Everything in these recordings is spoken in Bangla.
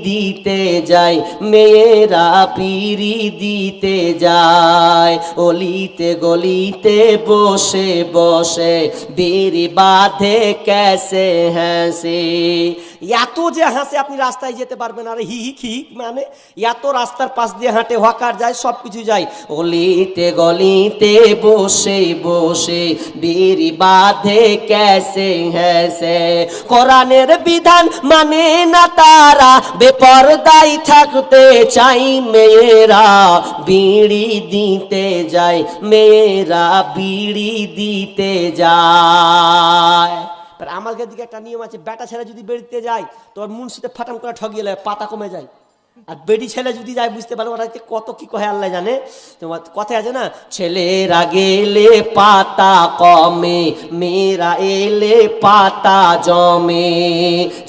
দিতে যায়, মেয়েরা বিড়ি দিতে যায়। অলিতে গলিতে বসে বসে বিড়ি বাঁধে ক্যাসে হাসে। এত যে হাসে আপনি রাস্তায় যেতে পারবেন, আর হি হি হি মানে এত রাস্তার পাশ দিয়ে হাঁটে, হকার যায়, সব কিছু যায়। অলিতে গলিতে বসে বসে বিড়ি বাঁধে ক্যাসে হাসে। কোরআনের বিধান মানে না তারা, বেপরদাই থাকতে চাই, মেয়েরা বিড়ি দিতে যায়, মেয়েরা বিড়ি দিতে যায়। আমাদের দিকে একটা নিয়ম আছে, বেটা ছেলে যদি বেরিতে যায় তোর মুন্সিতে ফাটাম করে ঠগিয়ে লাগে, পাতা কমে যায়। আর বেডি ছেলে যদি যায় বুঝতে পারবো ওরা কত কি কহে আল্লাহ জানে। তোমার কথা আছে না, ছেলেরা গেলে পাতা কমে, মেয়েরা এলে পাতা জমে।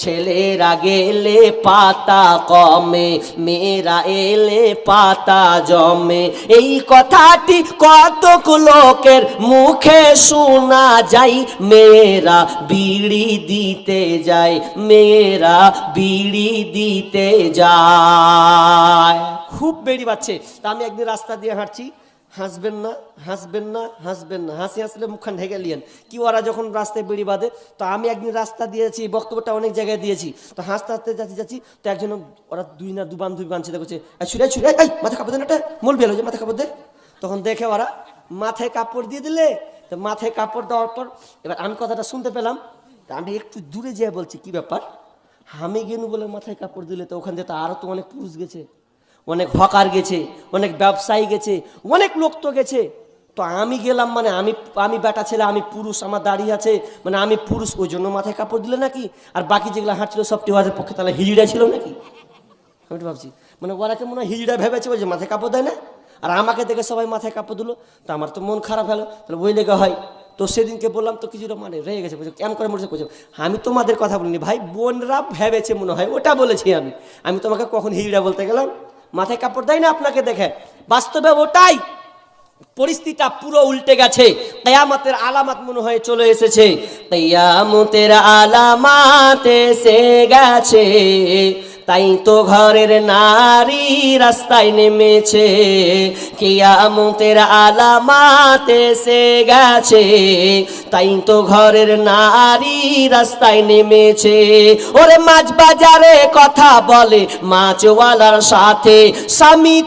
ছেলেরা গেলে পাতা কমে, মেয়েরা এলে পাতা জমে। এই কথাটি কতক লোকের মুখে শোনা যায়, মেয়েরা বিড়ি দিতে যায়, মেয়েরা বিড়ি দিতে যায়। খুব বেড়ি বাচ্ছে। তা আমি একদিন রাস্তা দিয়ে হাঁটছি, হাসবেন না হাসবেন না হাসবেন না, হাসি হাসলে মুখখান ঢেকে লিয়েন কি। ওরা যখন রাস্তায় বেড়ি বাঁধে, তো আমি একদিন রাস্তা দিয়েছি, বক্তব্যটা অনেক জায়গায় দিয়েছি, তো হাসতে হাসতে যাচ্ছি, তো একজন ওরা দু বান্ধবী বাঁধছে, দেখছে ছুড়ে ছুড়ে এই মাথা কাপড় দেন, একটা মূল বেল হয়েছে মাথা কাপড় দে। তখন দেখে ওরা মাথায় কাপড় দিয়ে দিলে, তো মাথায় কাপড় দেওয়ার পর এবার আমি কথাটা শুনতে পেলাম, তা আমি একটু দূরে যেয়ে বলছি কি ব্যাপার, আমি গেনু বলে মাথায় কাপড় দিলে, তো ওখান থেকে তো আরও তো অনেক পুরুষ গেছে, অনেক হকার গেছে, অনেক ব্যবসায়ী গেছে, অনেক লোক তো গেছে। তো আমি গেলাম মানে আমি বেটা ছেলে, আমি পুরুষ, আমার দাঁড়িয়ে আছে মানে আমি পুরুষ, ওই জন্য মাথায় কাপড় দিলে নাকি? আর বাকি যেগুলো হাঁটছিল সবটি ওদের পক্ষে তাহলে হিজড়া ছিল নাকি? আমি ভাবছি মানে ওরাকে মনে হয় হিজড়া ভেবেছে, ওই যে মাথায় কাপড় দেয় না, আর আমাকে দেখে সবাই মাথায় কাপড় দিল, তো আমার তো মন খারাপ হলো, তাহলে ওই লেগে হয়। তো সেদিনকে বললাম, তো কিছুটা মানে রয়ে গেছে, কেমন করে মনে করছে, আমি তোমাদের কথা বলিনি ভাই, বোনরা ভেবেছে মনে হয়, ওটা বলেছি আমি তোমাকে কখন হিজড়া বলতে গেলাম? মাথায় কাপড় দেয় না আপনাকে দেখে, বাস্তবে ওটাই পরিস্থিতিটা পুরো উল্টে গেছে। কিয়ামতের আলামত মনে হয় চলে এসেছে, কিয়ামতের আলামত এসে গেছে, তাই তো ঘরের নারী রাস্তায় নেমেছে। কিয়ামতের আলামত এসে গেছে, তাই তো ঘরের নারী রাস্তায় নেমেছে। ওরে মাছ বাজারে কথা বলে মাছওয়ালার সাথে, স্বামী